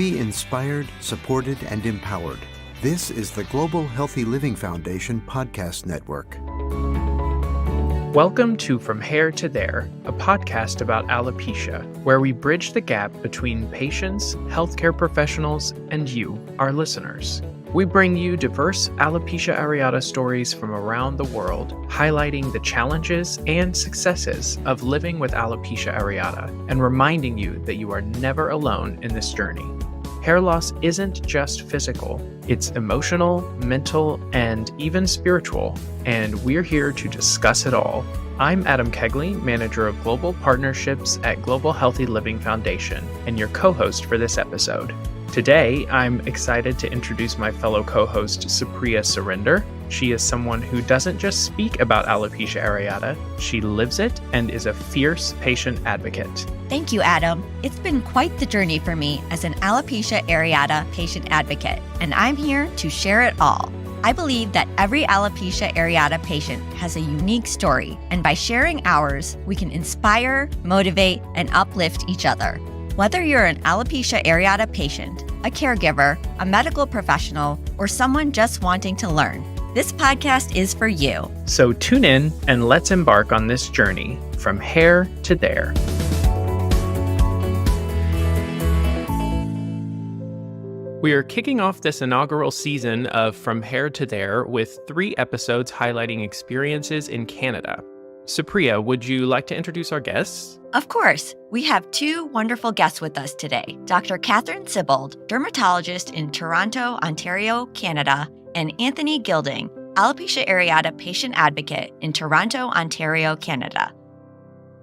Be inspired, supported, and empowered. This is the Global Healthy Living Foundation podcast network. Welcome to From Hair to There, a podcast about alopecia, where we bridge the gap between patients, healthcare professionals, and you, our listeners. We bring you diverse alopecia areata stories from around the world, highlighting the challenges and successes of living with alopecia areata and reminding you that you are never alone in this journey. Hair loss isn't just physical, it's emotional, mental, and even spiritual, and we're here to discuss it all. I'm Adam Kegley, Manager of Global Partnerships at Global Healthy Living Foundation, and your co-host for this episode. Today, I'm excited to introduce my fellow co-host, Supriya Surinder. She is someone who doesn't just speak about alopecia areata, she lives it and is a fierce patient advocate. Thank you, Adam. It's been quite the journey for me as an alopecia areata patient advocate, and I'm here to share it all. I believe that every alopecia areata patient has a unique story, and by sharing ours, we can inspire, motivate, and uplift each other. Whether you're an alopecia areata patient, a caregiver, a medical professional, or someone just wanting to learn, this podcast is for you. So tune in and let's embark on this journey from hair to there. We are kicking off this inaugural season of From Hair to There with 3 episodes highlighting experiences in Canada. Supriya, would you like to introduce our guests? Of course. We have 2 wonderful guests with us today, Dr. Catherine Sibold, dermatologist in Toronto, Ontario, Canada, and Anthony Gilding, alopecia areata patient advocate in Toronto, Ontario, Canada.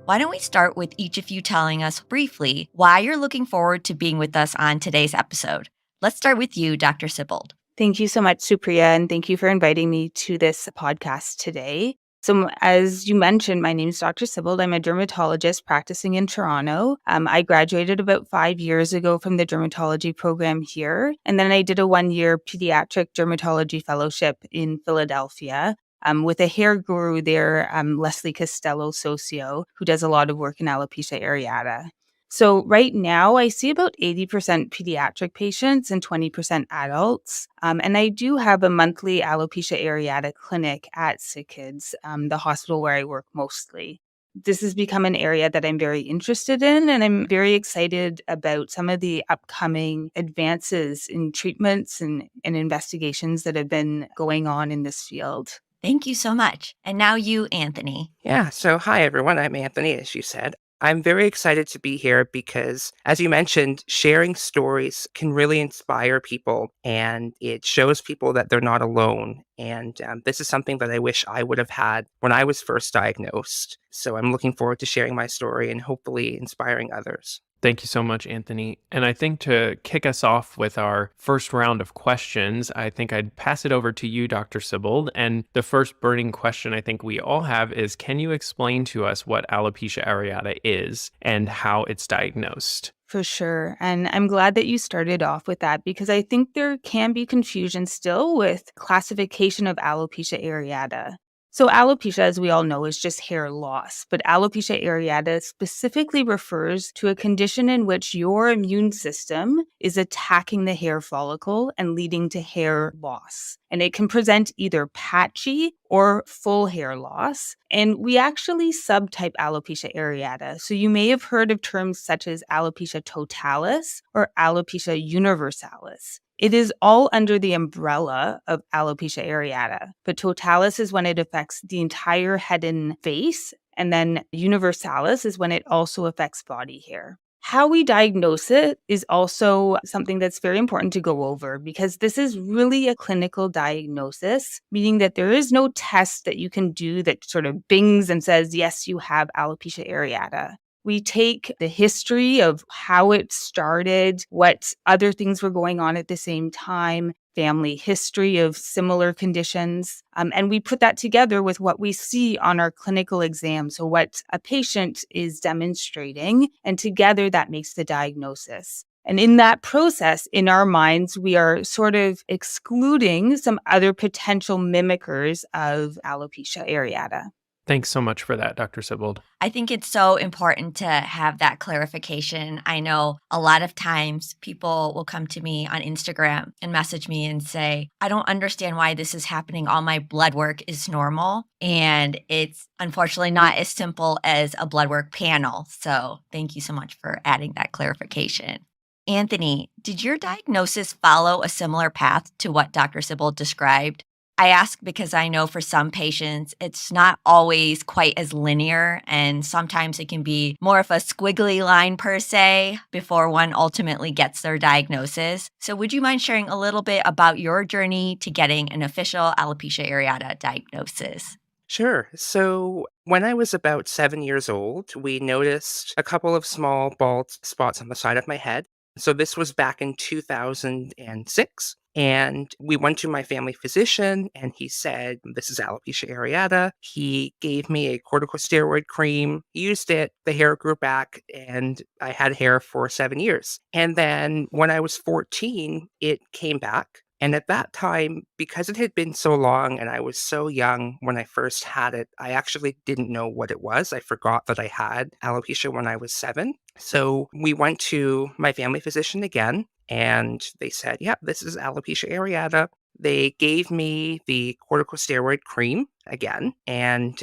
Why don't we start with each of you telling us briefly why you're looking forward to being with us on today's episode. Let's start with you, Dr. Sibold. Thank you so much, Supriya, and thank you for inviting me to this podcast today. So as you mentioned, my name is Dr. Sibold. I'm a dermatologist practicing in Toronto. I graduated about 5 years ago from the dermatology program here, and then I did a 1-year pediatric dermatology fellowship in Philadelphia with a hair guru there, Leslie Costello-Socio, who does a lot of work in alopecia areata. So right now, I see about 80% pediatric patients and 20% adults. And I do have a monthly alopecia areata clinic at Sick Kids, the hospital where I work mostly. This has become an area that I'm very interested in, and I'm very excited about some of the upcoming advances in treatments and investigations that have been going on in this field. Thank you so much. And now you, Anthony. Yeah, so hi everyone, I'm Anthony, as you said. I'm very excited to be here because, as you mentioned, sharing stories can really inspire people, and it shows people that they're not alone. And this is something that I wish I would have had when I was first diagnosed. So I'm looking forward to sharing my story and hopefully inspiring others. Thank you so much, Anthony. And I think to kick us off with our first round of questions, I think I'd pass it over to you, Dr. Sibold. And the first burning question I think we all have is, can you explain to us what alopecia areata is and how it's diagnosed? For sure. And I'm glad that you started off with that because I think there can be confusion still with classification of alopecia areata. So alopecia, as we all know, is just hair loss, but alopecia areata specifically refers to a condition in which your immune system is attacking the hair follicle and leading to hair loss. And it can present either patchy or full hair loss. And we actually subtype alopecia areata. So you may have heard of terms such as alopecia totalis or alopecia universalis. It is all under the umbrella of alopecia areata, but totalis is when it affects the entire head and face, and then universalis is when it also affects body hair. How we diagnose it is also something that's very important to go over because this is really a clinical diagnosis, meaning that there is no test that you can do that sort of bings and says, yes, you have alopecia areata. We take the history of how it started, what other things were going on at the same time, family history of similar conditions, and we put that together with what we see on our clinical exam, so what a patient is demonstrating, and together that makes the diagnosis. And in that process, in our minds, we are sort of excluding some other potential mimickers of alopecia areata. Thanks so much for that, Dr. Sibold. I think it's so important to have that clarification. I know a lot of times people will come to me on Instagram and message me and say, I don't understand why this is happening. All my blood work is normal. And it's unfortunately not as simple as a blood work panel. So thank you so much for adding that clarification. Anthony, did your diagnosis follow a similar path to what Dr. Sibold described? I ask because I know for some patients, it's not always quite as linear, and sometimes it can be more of a squiggly line per se before one ultimately gets their diagnosis. So would you mind sharing a little bit about your journey to getting an official alopecia areata diagnosis? Sure. So when I was about 7 years old, we noticed a couple of small bald spots on the side of my head. So this was back in 2006. And we went to my family physician and he said, this is alopecia areata. He gave me a corticosteroid cream, used it, the hair grew back, and I had hair for 7 years. And then when I was 14, it came back. And at that time, because it had been so long and I was so young when I first had it, I actually didn't know what it was. I forgot that I had alopecia when I was 7. So we went to my family physician again, and they said, yeah, this is alopecia areata. They gave me the corticosteroid cream again, and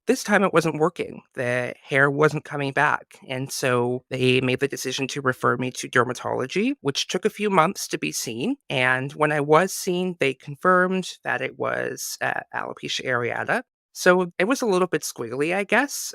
this time it wasn't working. The hair wasn't coming back. And so they made the decision to refer me to dermatology, which took a few months to be seen. And when I was seen, they confirmed that it was alopecia areata. So it was a little bit squiggly, I guess,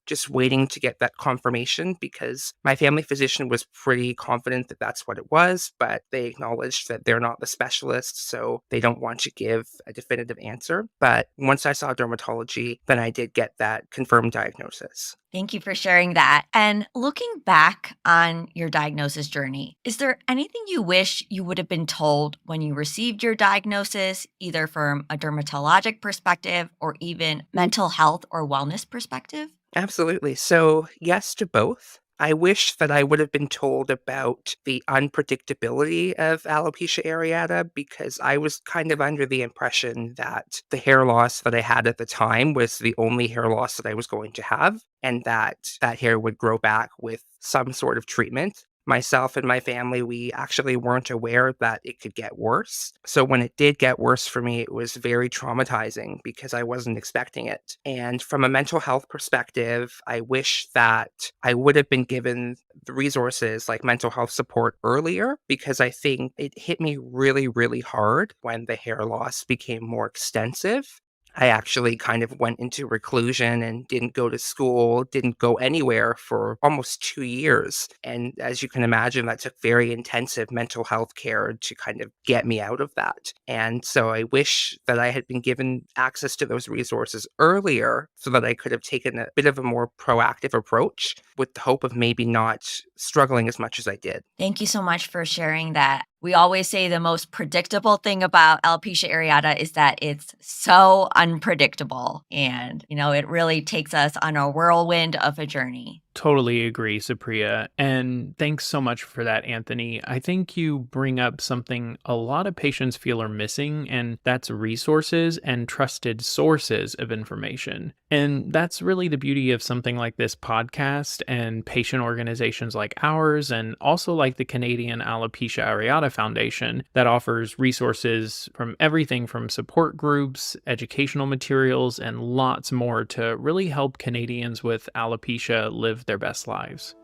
just waiting to get that confirmation because my family physician was pretty confident that that's what it was, but they acknowledged that they're not the specialists, so they don't want to give a definitive answer. But once I saw dermatology, then I did get that confirmed diagnosis. Thank you for sharing that. And looking back on your diagnosis journey, is there anything you wish you would have been told when you received your diagnosis, either from a dermatologic perspective or even mental health or wellness perspective? Absolutely. So, yes to both. I wish that I would have been told about the unpredictability of alopecia areata because I was kind of under the impression that the hair loss that I had at the time was the only hair loss that I was going to have, and that that hair would grow back with some sort of treatment. Myself and my family, we actually weren't aware that it could get worse. So when it did get worse for me, it was very traumatizing because I wasn't expecting it. And from a mental health perspective, I wish that I would have been given the resources like mental health support earlier because I think it hit me really, really hard when the hair loss became more extensive. I actually kind of went into reclusion and didn't go to school, didn't go anywhere for almost 2 years. And as you can imagine, that took very intensive mental health care to kind of get me out of that. And so I wish that I had been given access to those resources earlier so that I could have taken a bit of a more proactive approach with the hope of maybe not struggling as much as I did. Thank you so much for sharing that. We always say the most predictable thing about alopecia areata is that it's so unpredictable. And, it really takes us on a whirlwind of a journey. Totally agree, Supriya. And thanks so much for that, Anthony. I think you bring up something a lot of patients feel are missing, and that's resources and trusted sources of information. And that's really the beauty of something like this podcast and patient organizations like ours, and also like the Canadian Alopecia Areata Foundation that offers resources from everything from support groups, educational materials, and lots more to really help Canadians with alopecia live their best lives.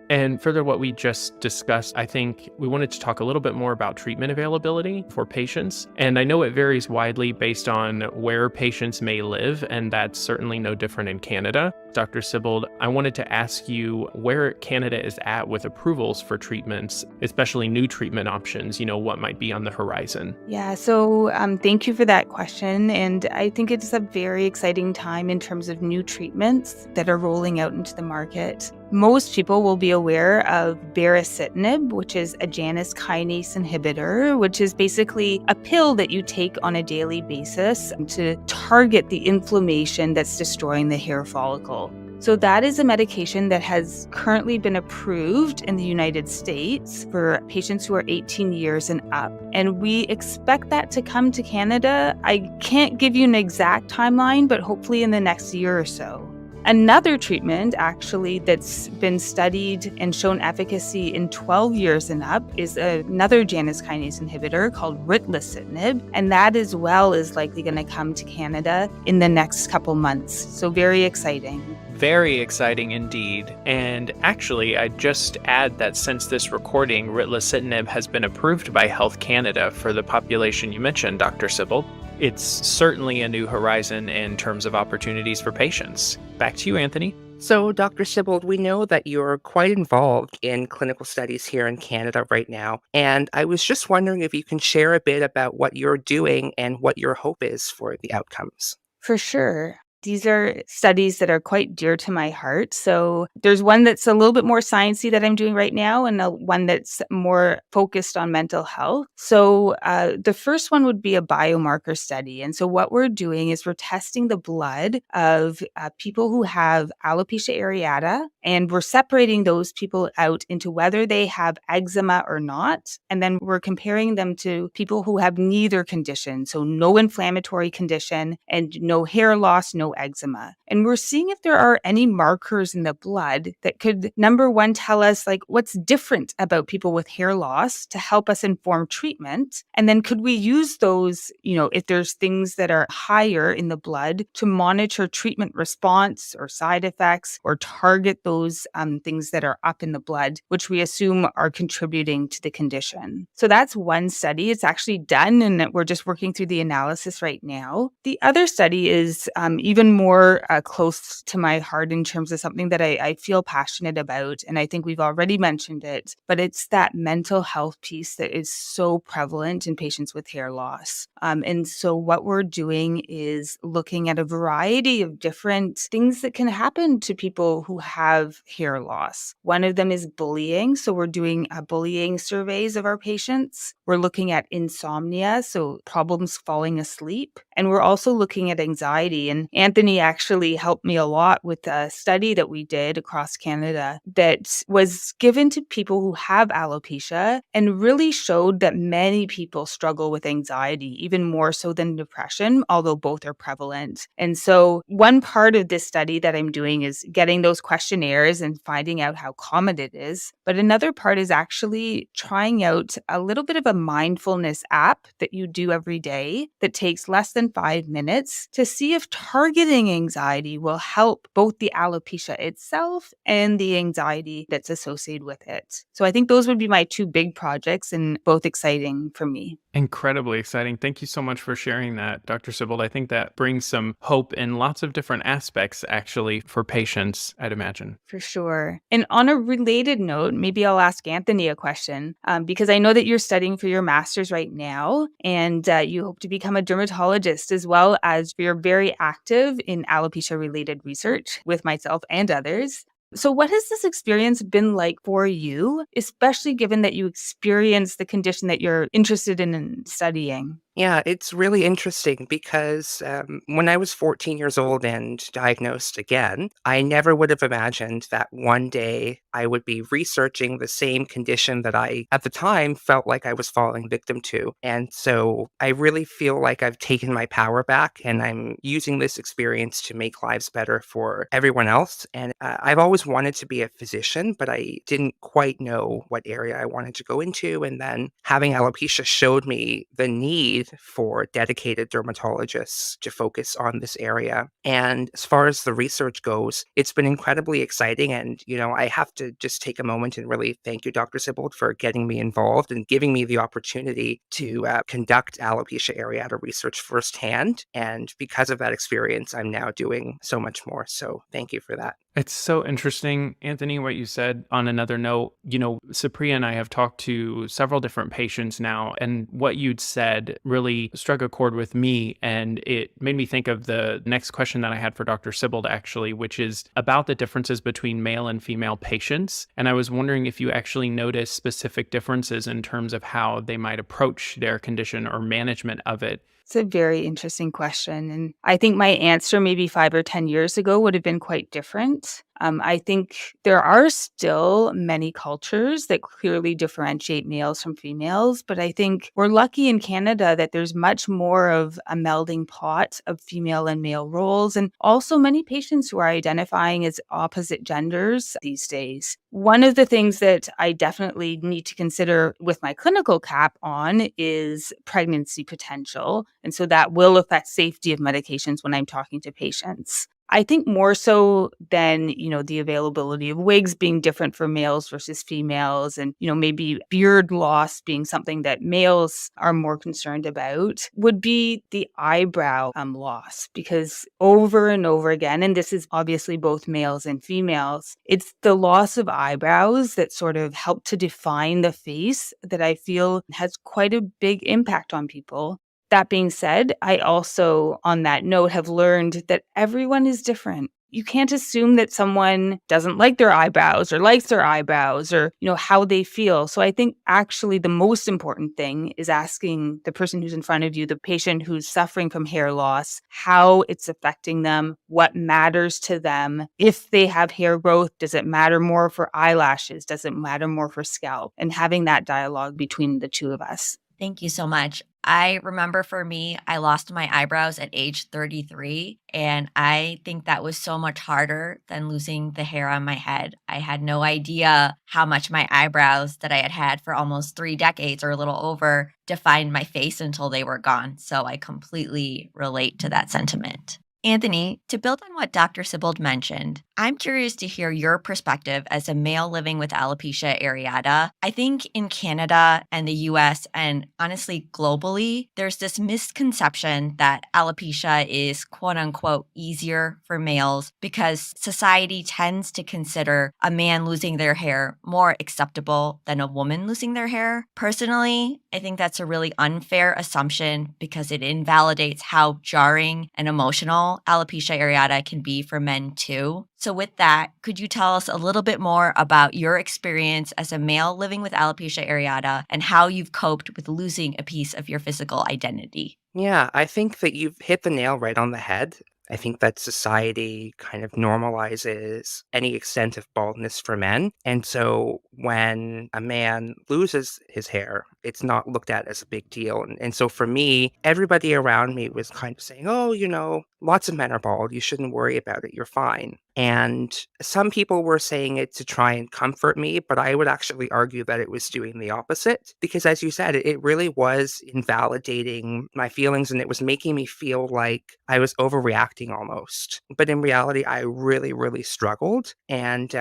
And further what we just discussed, I think we wanted to talk a little bit more about treatment availability for patients. And I know it varies widely based on where patients may live, and that's certainly no different in Canada. Dr. Sibold, I wanted to ask you where Canada is at with approvals for treatments, especially new treatment options, what might be on the horizon. Yeah, so thank you for that question. And I think it's a very exciting time in terms of new treatments that are rolling out into the market. Most people will be aware of baricitinib, which is a Janus kinase inhibitor, which is basically a pill that you take on a daily basis to target the inflammation that's destroying the hair follicle. So that is a medication that has currently been approved in the United States for patients who are 18 years and up. And we expect that to come to Canada. I can't give you an exact timeline, but hopefully in the next year or so. Another treatment, actually, that's been studied and shown efficacy in 12 years and up is another Janus kinase inhibitor called ritlecitinib, and that as well is likely going to come to Canada in the next couple months. So very exciting. Very exciting indeed. And actually, I'd just add that since this recording, ritlecitinib has been approved by Health Canada for the population you mentioned, Dr. Sibbald. It's certainly a new horizon in terms of opportunities for patients. Back to you, Anthony. So, Dr. Sibbald, we know that you're quite involved in clinical studies here in Canada right now. And I was just wondering if you can share a bit about what you're doing and what your hope is for the outcomes. For sure. These are studies that are quite dear to my heart. So there's one that's a little bit more sciencey that I'm doing right now, and one that's more focused on mental health. So the first one would be a biomarker study. And so what we're doing is we're testing the blood of people who have alopecia areata, and we're separating those people out into whether they have eczema or not. And then we're comparing them to people who have neither condition. So no inflammatory condition and no hair loss, no eczema. And we're seeing if there are any markers in the blood that could, number one, tell us like what's different about people with hair loss to help us inform treatment. And then could we use those, if there's things that are higher in the blood to monitor treatment response or side effects or target those things that are up in the blood, which we assume are contributing to the condition. So that's one study. It's actually done, and we're just working through the analysis right now. The other study is even more close to my heart in terms of something that I feel passionate about. And I think we've already mentioned it, but it's that mental health piece that is so prevalent in patients with hair loss. And so what we're doing is looking at a variety of different things that can happen to people who have hair loss. One of them is bullying. So we're doing bullying surveys of our patients. We're looking at insomnia, so problems falling asleep. And we're also looking at anxiety. And Anthony actually helped me a lot with a study that we did across Canada that was given to people who have alopecia and really showed that many people struggle with anxiety, even more so than depression, although both are prevalent. And so one part of this study that I'm doing is getting those questionnaires and finding out how common it is. But another part is actually trying out a little bit of a mindfulness app that you do every day that takes less than 5 minutes to see if targeting anxiety will help both the alopecia itself and the anxiety that's associated with it. So I think those would be my two big projects, and both exciting for me. Incredibly exciting. Thank you so much for sharing that, Dr. Sibbald. I think that brings some hope in lots of different aspects, actually, for patients, I'd imagine. For sure. And on a related note, maybe I'll ask Anthony a question, because I know that you're studying for your master's right now, and you hope to become a dermatologist, as well as you're very active in alopecia-related research with myself and others. So what has this experience been like for you, especially given that you experienced the condition that you're interested in studying? Yeah, it's really interesting because when I was 14 years old and diagnosed again, I never would have imagined that one day I would be researching the same condition that I, at the time, felt like I was falling victim to. And so I really feel like I've taken my power back, and I'm using this experience to make lives better for everyone else. And I've always wanted to be a physician, but I didn't quite know what area I wanted to go into. And then having alopecia showed me the need for dedicated dermatologists to focus on this area. And as far as the research goes, it's been incredibly exciting. And, I have to just take a moment and really thank you, Dr. Sibbald, for getting me involved and giving me the opportunity to conduct alopecia areata research firsthand. And because of that experience, I'm now doing so much more. So thank you for that. It's so interesting, Anthony, what you said. On another note, Supriya and I have talked to several different patients now, and what you'd said really struck a chord with me, and it made me think of the next question that I had for Dr. Sibbald, actually, which is about the differences between male and female patients. And I was wondering if you actually noticed specific differences in terms of how they might approach their condition or management of it. It's a very interesting question. And I think my answer maybe 5 or 10 years ago would have been quite different. different. I think there are still many cultures that clearly differentiate males from females, but I think we're lucky in Canada that there's much more of a melding pot of female and male roles, and also many patients who are identifying as opposite genders these days. One of the things that I definitely need to consider with my clinical cap on is pregnancy potential. And so that will affect safety of medications when I'm talking to patients. I think more so than, the availability of wigs being different for males versus females and, maybe beard loss being something that males are more concerned about would be the eyebrow loss, because over and over again, and this is obviously both males and females, it's the loss of eyebrows that sort of help to define the face that I feel has quite a big impact on people. That being said, I also, on that note, have learned that everyone is different. You can't assume that someone doesn't like their eyebrows or likes their eyebrows or, how they feel. So I think actually the most important thing is asking the person who's in front of you, the patient who's suffering from hair loss, how it's affecting them, what matters to them. If they have hair growth, does it matter more for eyelashes? Does it matter more for scalp? And having that dialogue between the two of us. Thank you so much. I remember for me, I lost my eyebrows at age 33, and I think that was so much harder than losing the hair on my head. I had no idea how much my eyebrows that I had had for almost 3 decades or a little over defined my face until they were gone. So I completely relate to that sentiment. Anthony, to build on what Dr. Sibold mentioned, I'm curious to hear your perspective as a male living with alopecia areata. I think in Canada and the US, and honestly globally, there's this misconception that alopecia is quote unquote easier for males because society tends to consider a man losing their hair more acceptable than a woman losing their hair. Personally, I think that's a really unfair assumption because it invalidates how jarring and emotional alopecia areata can be for men too. So with that, could you tell us a little bit more about your experience as a male living with alopecia areata and how you've coped with losing a piece of your physical identity? Yeah, I think that you've hit the nail right on the head. I think that society kind of normalizes any extent of baldness for men. And so when a man loses his hair, it's not looked at as a big deal. And so for me, everybody around me was kind of saying, oh, lots of men are bald. You shouldn't worry about it. You're fine. And some people were saying it to try and comfort me, but I would actually argue that it was doing the opposite. Because as you said, it really was invalidating my feelings and it was making me feel like I was overreacting almost. But in reality, I really, really struggled. And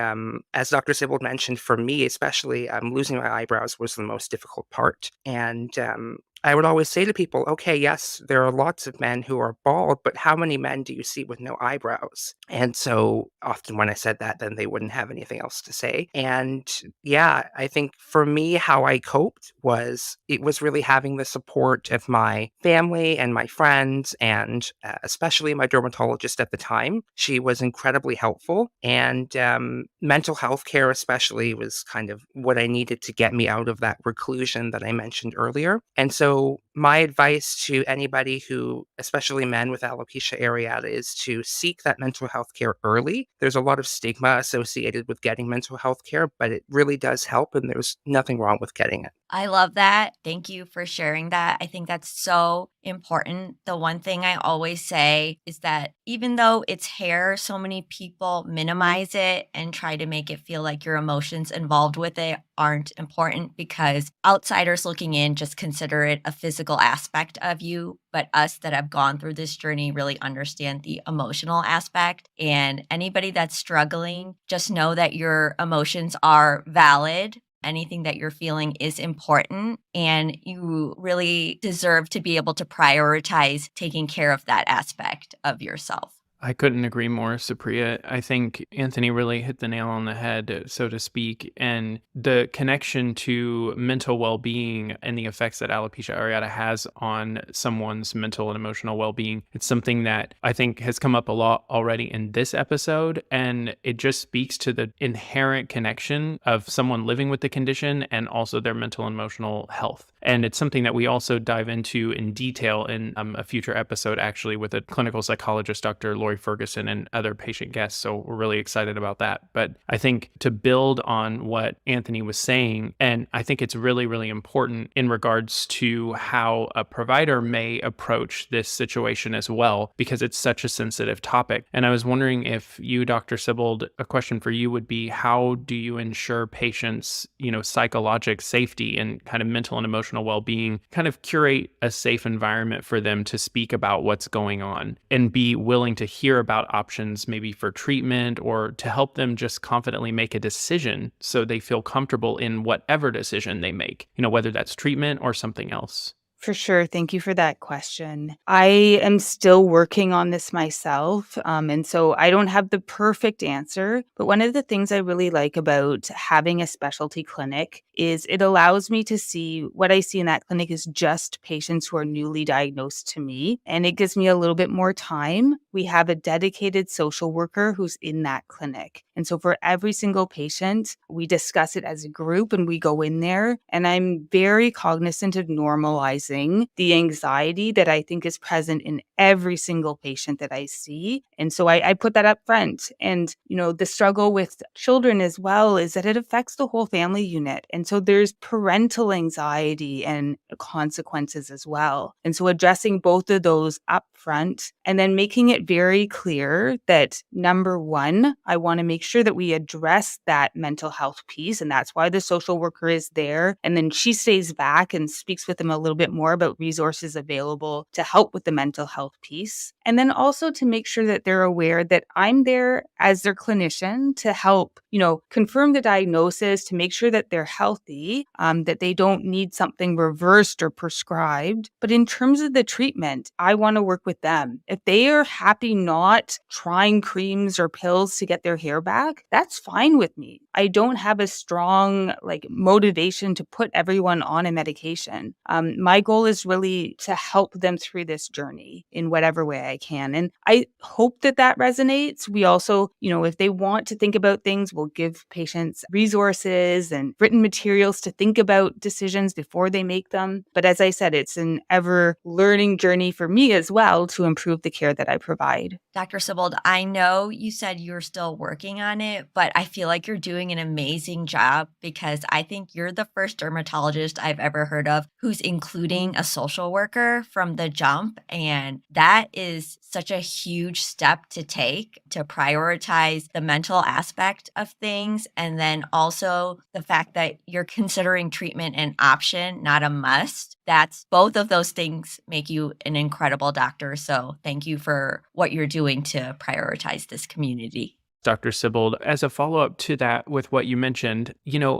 as Dr. Sibold mentioned, for me especially, losing my eyebrows was the most difficult part. And I would always say to people, okay, yes, there are lots of men who are bald, but how many men do you see with no eyebrows? And so often when I said that, then they wouldn't have anything else to say. And yeah, I think for me, how I coped was it was really having the support of my family and my friends, and especially my dermatologist at the time. She was incredibly helpful. And mental health care, especially, was kind of what I needed to get me out of that reclusion that I mentioned earlier. And so my advice to anybody who, especially men with alopecia areata, is to seek that mental health care early. There's a lot of stigma associated with getting mental health care, but it really does help, and there's nothing wrong with getting it. I love that. Thank you for sharing that. I think that's so important. The one thing I always say is that even though it's hair, so many people minimize it and try to make it feel like your emotions involved with it aren't important because outsiders looking in just consider it a physical aspect of you. But us that have gone through this journey really understand the emotional aspect. And anybody that's struggling, just know that your emotions are valid. Anything that you're feeling is important, and you really deserve to be able to prioritize taking care of that aspect of yourself. I couldn't agree more, Supriya. I think Anthony really hit the nail on the head, so to speak. And the connection to mental well-being and the effects that alopecia areata has on someone's mental and emotional well-being, it's something that I think has come up a lot already in this episode. And it just speaks to the inherent connection of someone living with the condition and also their mental and emotional health. And it's something that we also dive into in detail in a future episode, actually, with a clinical psychologist, Dr. Lori Troy Ferguson and other patient guests. So we're really excited about that. But I think to build on what Anthony was saying, and I think it's really, really important in regards to how a provider may approach this situation as well, because it's such a sensitive topic. And I was wondering if you, Dr. Sibold, a question for you would be, how do you ensure patients, psychologic safety and kind of mental and emotional well-being, kind of curate a safe environment for them to speak about what's going on and be willing to hear about options maybe for treatment, or to help them just confidently make a decision so they feel comfortable in whatever decision they make, whether that's treatment or something else? For sure. Thank you for that question. I am still working on this myself. And so I don't have the perfect answer. But one of the things I really like about having a specialty clinic is it allows me to see what I see in that clinic is just patients who are newly diagnosed to me. And it gives me a little bit more time. We have a dedicated social worker who's in that clinic. And so for every single patient, we discuss it as a group and we go in there. And I'm very cognizant of normalizing the anxiety that I think is present in every single patient that I see. And so I put that up front. And, the struggle with children as well is that it affects the whole family unit. And so there's parental anxiety and consequences as well. And so addressing both of those up front and then making it very clear that, number one, I want to make sure that we address that mental health piece. And that's why the social worker is there. And then she stays back and speaks with them a little bit more about resources available to help with the mental health piece. And then also to make sure that they're aware that I'm there as their clinician to help, confirm the diagnosis, to make sure that they're healthy, that they don't need something reversed or prescribed. But in terms of the treatment, I want to work with them. If they are happy not trying creams or pills to get their hair back, that's fine with me. I don't have a strong motivation to put everyone on a medication. My goal is really to help them through this journey in whatever way I can. And I hope that resonates. We also, if they want to think about things, we'll give patients resources and written materials to think about decisions before they make them. But as I said, it's an ever learning journey for me as well to improve the care that I provide. Dr. Sibold, I know you said you're still working on it, but I feel like you're doing an amazing job, because I think you're the first dermatologist I've ever heard of who's including a social worker from the jump. And that is such a huge step to take to prioritize the mental aspect of things. And then also the fact that you're considering treatment an option, not a must. That's both of those things make you an incredible doctor. So thank you for what you're doing to prioritize this community. Dr. Sibold, as a follow-up to that with what you mentioned,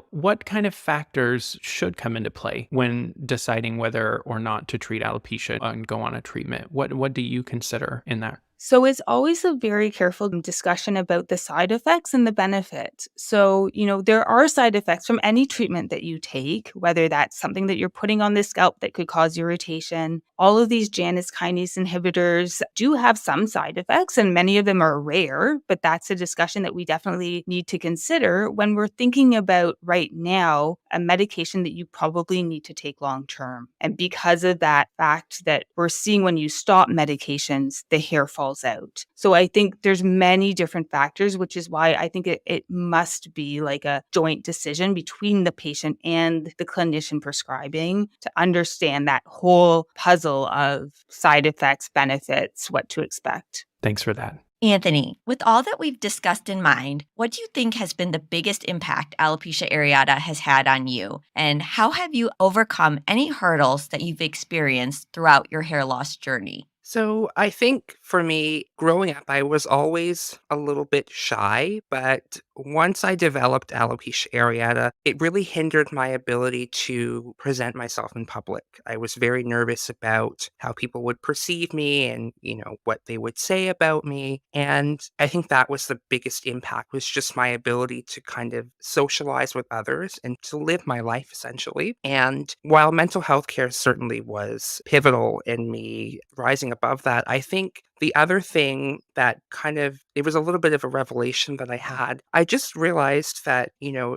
what kind of factors should come into play when deciding whether or not to treat alopecia and go on a treatment? What do you consider in that? So it's always a very careful discussion about the side effects and the benefits. So, there are side effects from any treatment that you take, whether that's something that you're putting on the scalp that could cause irritation. All of these Janus kinase inhibitors do have some side effects, and many of them are rare, but that's a discussion that we definitely need to consider when we're thinking about right now a medication that you probably need to take long term. And because of that fact that we're seeing when you stop medications, the hair falls out. So I think there's many different factors, which is why I think it must be like a joint decision between the patient and the clinician prescribing to understand that whole puzzle of side effects, benefits, what to expect. Thanks for that. Anthony, with all that we've discussed in mind, what do you think has been the biggest impact alopecia areata has had on you? And how have you overcome any hurdles that you've experienced throughout your hair loss journey? So I think for me, growing up, I was always a little bit shy, but once I developed alopecia areata, it really hindered my ability to present myself in public. I was very nervous about how people would perceive me and, what they would say about me. And I think that was the biggest impact, was just my ability to kind of socialize with others and to live my life essentially. And while mental health care certainly was pivotal in me rising above that, I think the other thing that it was a little bit of a revelation that I had. I just realized that,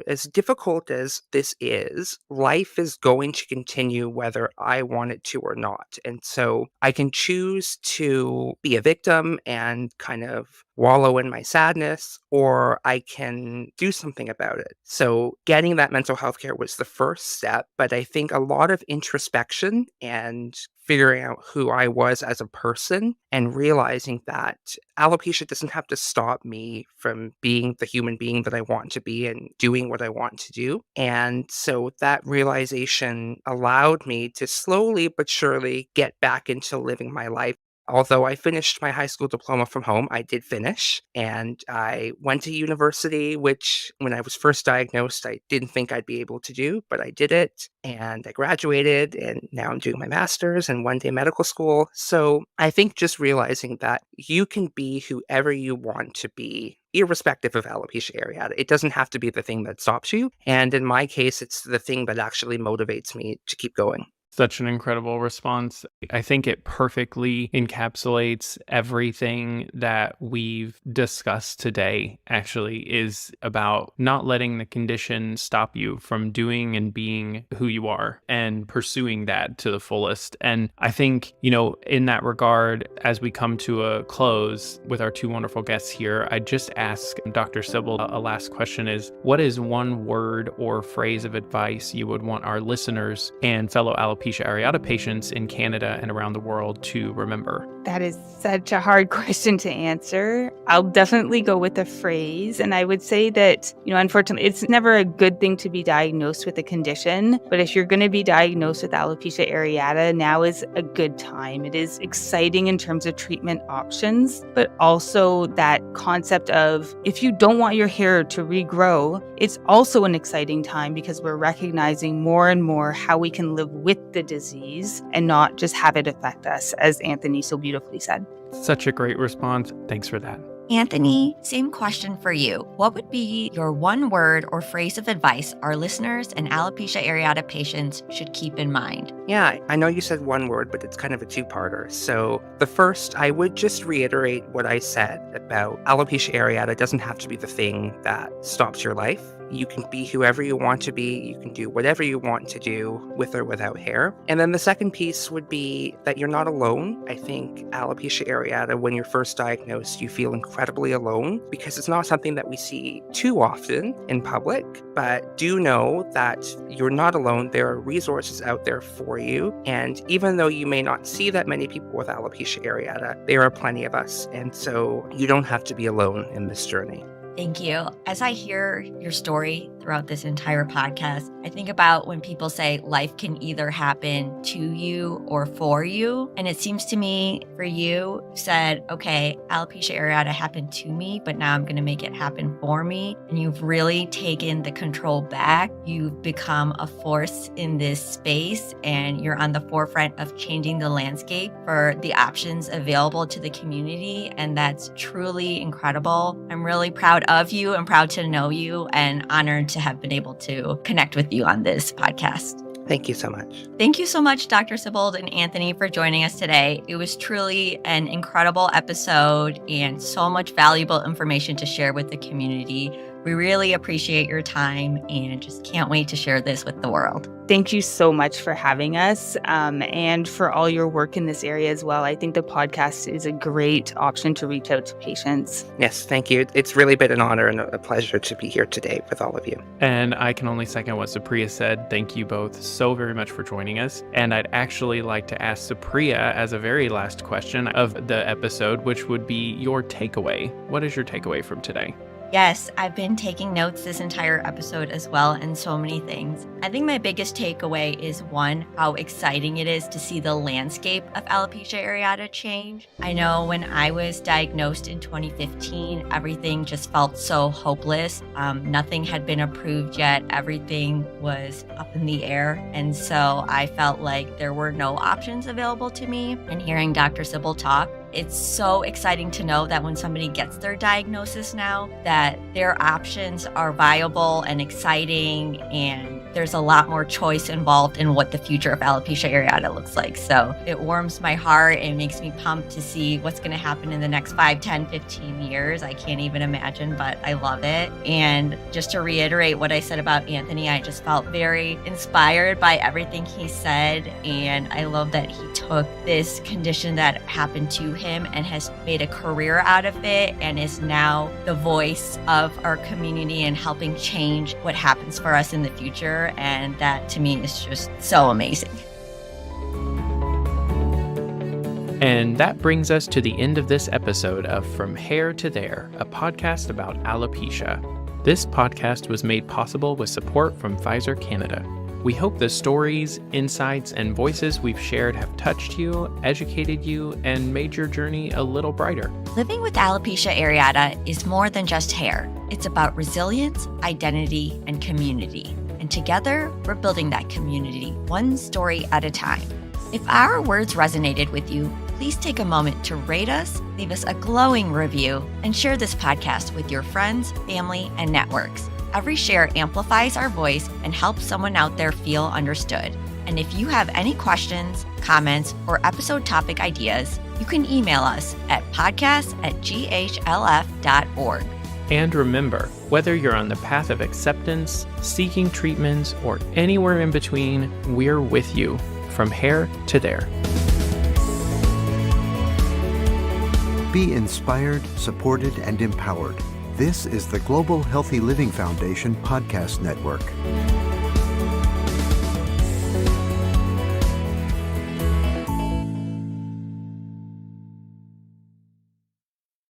as difficult as this is, life is going to continue whether I want it to or not. And so I can choose to be a victim and kind of wallow in my sadness, or I can do something about it. So getting that mental health care was the first step, but I think a lot of introspection and figuring out who I was as a person and realizing that alopecia doesn't have to stop me from being the human being that I want to be and doing what I want to do. And so that realization allowed me to slowly but surely get back into living my life. Although I finished my high school diploma from home, I did finish, and I went to university, which when I was first diagnosed, I didn't think I'd be able to do, but I did it, and I graduated, and now I'm doing my master's and one day medical school. So I think just realizing that you can be whoever you want to be, irrespective of alopecia areata. It doesn't have to be the thing that stops you. And in my case, it's the thing that actually motivates me to keep going. Such an incredible response. I think it perfectly encapsulates everything that we've discussed today, actually, is about not letting the condition stop you from doing and being who you are and pursuing that to the fullest. And I think, in that regard, as we come to a close with our two wonderful guests here, I just ask Dr. Sybil a last question is, what is one word or phrase of advice you would want our listeners and fellow alopecia areata patients in Canada and around the world to remember? That is such a hard question to answer. I'll definitely go with a phrase. And I would say that, unfortunately, it's never a good thing to be diagnosed with a condition. But if you're going to be diagnosed with alopecia areata, now is a good time. It is exciting in terms of treatment options, but also that concept of if you don't want your hair to regrow, it's also an exciting time because we're recognizing more and more how we can live with the disease and not just have it affect us, as Anthony so beautifully said. Such a great response. Thanks for that. Anthony, same question for you. What would be your one word or phrase of advice our listeners and alopecia areata patients should keep in mind? Yeah, I know you said one word, but it's kind of a two-parter. So the first, I would just reiterate what I said about alopecia areata doesn't have to be the thing that stops your life. You can be whoever you want to be. You can do whatever you want to do with or without hair. And then the second piece would be that you're not alone. I think alopecia areata, when you're first diagnosed, you feel incredibly alone because it's not something that we see too often in public. But do know that you're not alone. There are resources out there for you. And even though you may not see that many people with alopecia areata, there are plenty of us. And so you don't have to be alone in this journey. Thank you. As I hear your story throughout this entire podcast, I think about when people say life can either happen to you or for you. And it seems to me for you said, okay, alopecia areata happened to me, but now I'm going to make it happen for me. And you've really taken the control back. You've become a force in this space and you're on the forefront of changing the landscape for the options available to the community. And that's truly incredible. I'm really proud of you and proud to know you and honored to have been able to connect with you on this podcast. Thank you so much. Thank you so much, Dr. Sibold and Anthony, for joining us today. It was truly an incredible episode and so much valuable information to share with the community. We really appreciate your time and just can't wait to share this with the world. Thank you so much for having us and for all your work in this area as well. I think the podcast is a great option to reach out to patients. Yes, thank you. It's really been an honor and a pleasure to be here today with all of you. And I can only second what Supriya said. Thank you both so very much for joining us. And I'd actually like to ask Supriya as a very last question of the episode, which would be your takeaway. What is your takeaway from today? Yes, I've been taking notes this entire episode as well, and so many things. I think my biggest takeaway is one, how exciting it is to see the landscape of alopecia areata change. I know when I was diagnosed in 2015, everything just felt so hopeless. Nothing had been approved yet. Everything was up in the air. And so I felt like there were no options available to me. And hearing Dr. Sybil talk, it's so exciting to know that when somebody gets their diagnosis now, that their options are viable and exciting and there's a lot more choice involved in what the future of alopecia areata looks like. So it warms my heart and makes me pumped to see what's going to happen in the next 5, 10, 15 years. I can't even imagine, but I love it. And just to reiterate what I said about Anthony, I just felt very inspired by everything he said. And I love that he took this condition that happened to him and has made a career out of it and is now the voice of our community and helping change what happens for us in the future. And that to me is just so amazing. And that brings us to the end of this episode of From Hair to There, a podcast about alopecia. This podcast was made possible with support from Pfizer Canada. We hope the stories, insights, and voices we've shared have touched you, educated you, and made your journey a little brighter. Living with alopecia areata is more than just hair. It's about resilience, identity, and community. And together, we're building that community one story at a time. If our words resonated with you, please take a moment to rate us, leave us a glowing review, and share this podcast with your friends, family, and networks. Every share amplifies our voice and helps someone out there feel understood. And if you have any questions, comments, or episode topic ideas, you can email us at podcast@ghlf.org. And remember, whether you're on the path of acceptance, seeking treatments, or anywhere in between, we're with you, from hair to there. Be inspired, supported, and empowered. This is the Global Healthy Living Foundation Podcast Network.